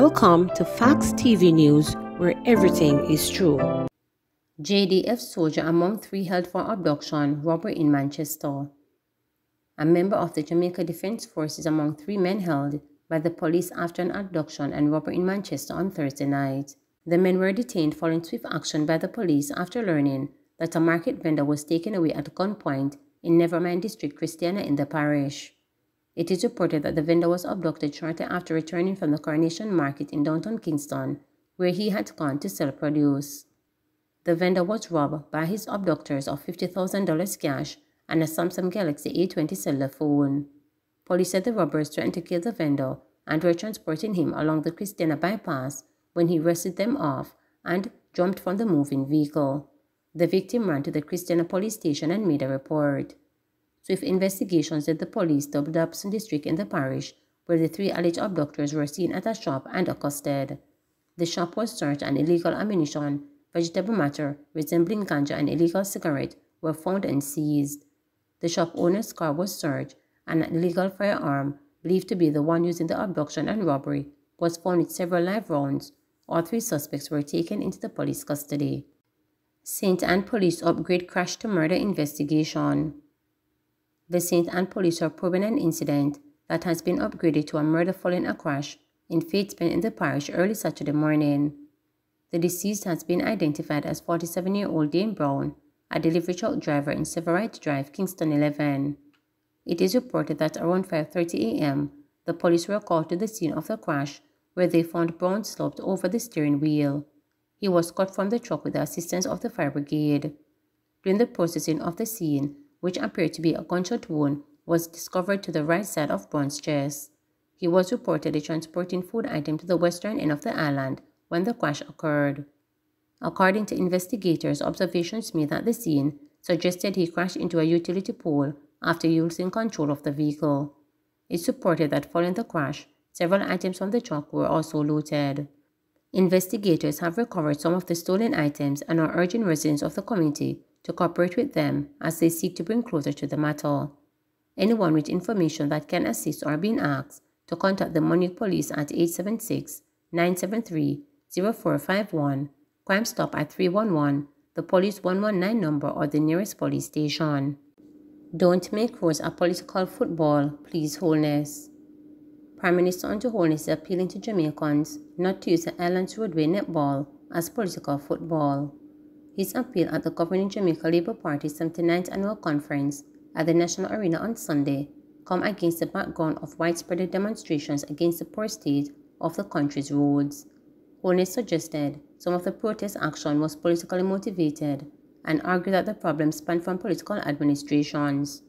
Welcome to Facts TV News, where everything is true. JDF soldier among 3 held for abduction, robbery in Manchester. A member of the Jamaica Defence Forces among 3 men held by the police after an abduction and robbery in Manchester on Thursday night. The men were detained following swift action by the police after learning that a market vendor was taken away at gunpoint in Nevermind District, Christiana in the parish. It is reported that the vendor was abducted shortly after returning from the Coronation Market in downtown Kingston, where he had gone to sell produce. The vendor was robbed by his abductors of $50,000 cash and a Samsung Galaxy A20 cellular phone. Police said the robbers threatened to kill the vendor and were transporting him along the Christiana bypass when he wrestled them off and jumped from the moving vehicle. The victim ran to the Christiana police station and made a report. Swift investigations led the police to Dobson District in the parish, where the 3 alleged abductors were seen at a shop and accosted. The shop was searched and illegal ammunition, vegetable matter resembling ganja and illegal cigarette were found and seized. The shop owner's car was searched and an illegal firearm, believed to be the one used in the abduction and robbery, was found with several live rounds. All 3 suspects were taken into the police custody. St. Anne police upgrade crash to murder investigation. The St. Anne police are probing an incident that has been upgraded to a murder following a crash in Fates Bend in the parish early Saturday morning. The deceased has been identified as 47-year-old Dane Brown, a delivery truck driver in Severite Drive, Kingston 11. It is reported that around 5:30 a.m., the police were called to the scene of the crash, where they found Brown slumped over the steering wheel. He was cut from the truck with the assistance of the fire brigade. During the processing of the scene, which appeared to be a gunshot wound, was discovered to the right side of Brown's chest. He was reportedly transporting food items to the western end of the island when the crash occurred. According to investigators, observations made at the scene suggested he crashed into a utility pole after losing control of the vehicle. It's reported that following the crash, several items from the truck were also looted. Investigators have recovered some of the stolen items and are urging residents of the community to cooperate with them as they seek to bring closure to the matter. Anyone with information that can assist are being asked to contact the Munich Police at 876-973-0451, Crime Stop at 311, the Police 119 number or the nearest police station. Don't make Rose a political football, please Holness. Prime Minister Andrew Holness is appealing to Jamaicans not to use the island's roadway netball as political football. His appeal at the governing Jamaica Labour Party's 79th annual conference at the National Arena on Sunday come against the background of widespread demonstrations against the poor state of the country's roads. Holness suggested some of the protest action was politically motivated and argued that the problem spanned from political administrations.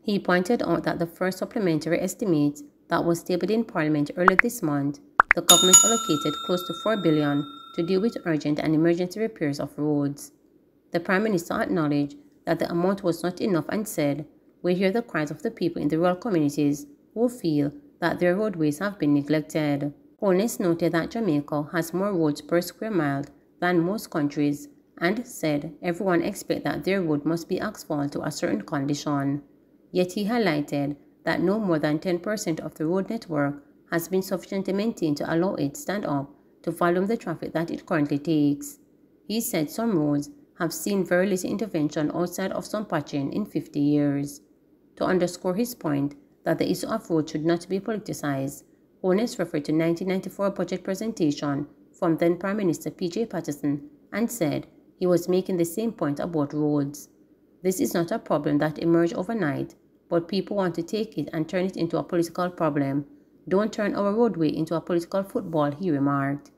He pointed out that the first supplementary estimate that was tabled in Parliament earlier this month, the government allocated close to $4 billion to deal with urgent and emergency repairs of roads. The Prime Minister acknowledged that the amount was not enough and said, "We hear the cries of the people in the rural communities who feel that their roadways have been neglected." Holness noted that Jamaica has more roads per square mile than most countries and said everyone expects that their road must be asphalt to a certain condition. Yet he highlighted that no more than 10% of the road network has been sufficiently maintained to allow it to stand up to volume the traffic that it currently takes. He said some roads have seen very little intervention outside of some patching in 50 years. To underscore his point that the issue of roads should not be politicized, Holness referred to 1994 budget presentation from then Prime Minister P.J. Patterson and said he was making the same point about roads. This is not a problem that emerged overnight, but people want to take it and turn it into a political problem. Don't turn our roadway into a political football, he remarked.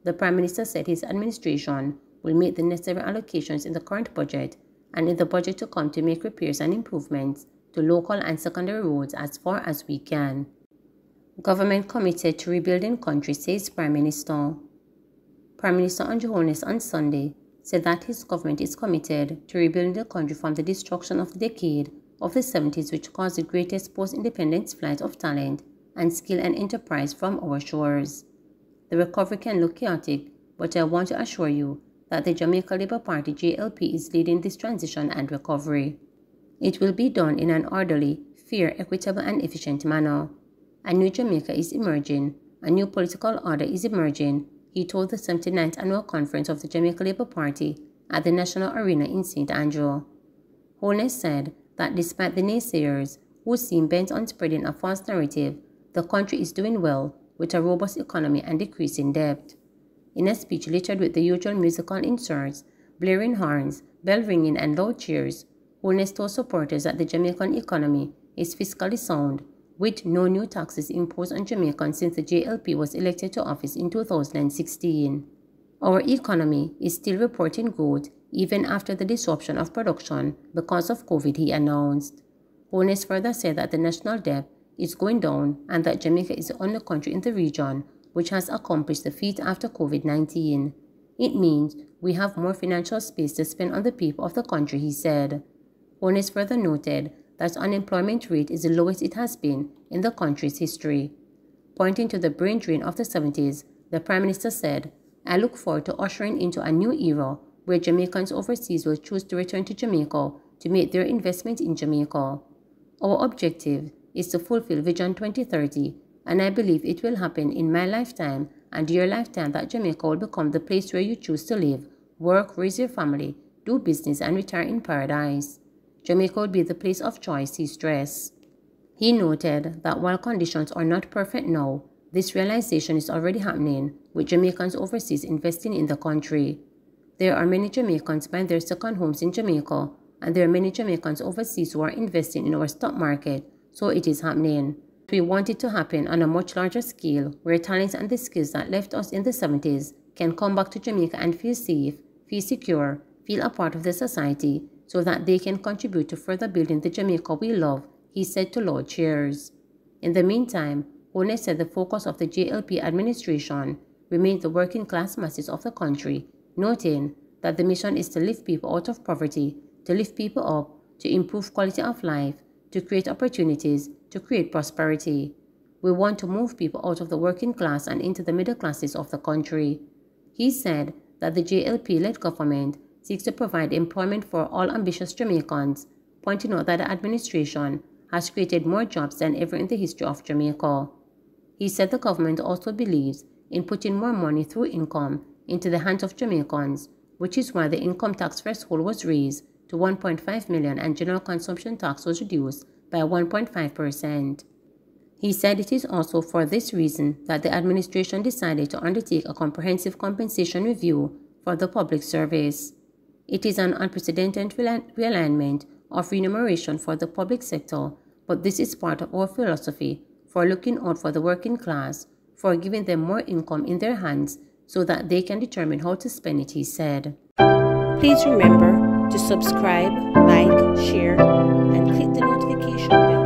The Prime Minister said his administration will make the necessary allocations in the current budget and in the budget to come to make repairs and improvements to local and secondary roads as far as we can. Government committed to rebuilding country, says Prime Minister. Prime Minister Andrew Holness on Sunday said that his government is committed to rebuilding the country from the destruction of the decade of the 70s, which caused the greatest post-independence flight of talent and skill and enterprise from our shores. The recovery can look chaotic, but I want to assure you that the Jamaica Labour Party JLP is leading this transition and recovery. It will be done in an orderly, fair, equitable and efficient manner. A new Jamaica is emerging, a new political order is emerging, he told the 79th Annual Conference of the Jamaica Labour Party at the National Arena in St. Andrew. Holness said that despite the naysayers who seem bent on spreading a false narrative, the country is doing well with a robust economy and decreasing debt. In a speech littered with the usual musical inserts, blaring horns, bell ringing and loud cheers, Holness told supporters that the Jamaican economy is fiscally sound, with no new taxes imposed on Jamaicans since the JLP was elected to office in 2016. Our economy is still reporting growth even after the disruption of production because of COVID, he announced. Holness further said that the national debt is going down and that Jamaica is the only country in the region which has accomplished the feat after COVID-19. It means we have more financial space to spend on the people of the country, he said. Holness further noted that unemployment rate is the lowest it has been in the country's history. Pointing to the brain drain of the 70s, the Prime Minister said, "I look forward to ushering into a new era where Jamaicans overseas will choose to return to Jamaica to make their investment in Jamaica. Our objective is to fulfill Vision 2030, and I believe it will happen in my lifetime and your lifetime that Jamaica will become the place where you choose to live, work, raise your family, do business, and retire in paradise. Jamaica will be the place of choice," he stressed. He noted that while conditions are not perfect now, this realization is already happening, with Jamaicans overseas investing in the country. There are many Jamaicans buying their second homes in Jamaica, and there are many Jamaicans overseas who are investing in our stock market, so it is happening. We want it to happen on a much larger scale, where talents and the skills that left us in the 70s can come back to Jamaica and feel safe, feel secure, feel a part of the society, so that they can contribute to further building the Jamaica we love, he said to Lord Chairs. In the meantime, Holness said the focus of the JLP administration remained the working class masses of the country, noting that the mission is to lift people out of poverty, to lift people up, to improve quality of life, to create opportunities, to create prosperity. We want to move people out of the working class and into the middle classes of the country. He said that the JLP-led government seeks to provide employment for all ambitious Jamaicans, pointing out that the administration has created more jobs than ever in the history of Jamaica. He said the government also believes in putting more money through income into the hands of Jamaicans, which is why the income tax threshold was raised to 1.5 million and general consumption tax was reduced by 1.5%. He said it is also for this reason that the administration decided to undertake a comprehensive compensation review for the public service. It is an unprecedented realignment of remuneration for the public sector, but this is part of our philosophy for looking out for the working class, for giving them more income in their hands so that they can determine how to spend it, he said. Please remember to subscribe, like, share, and click the notification bell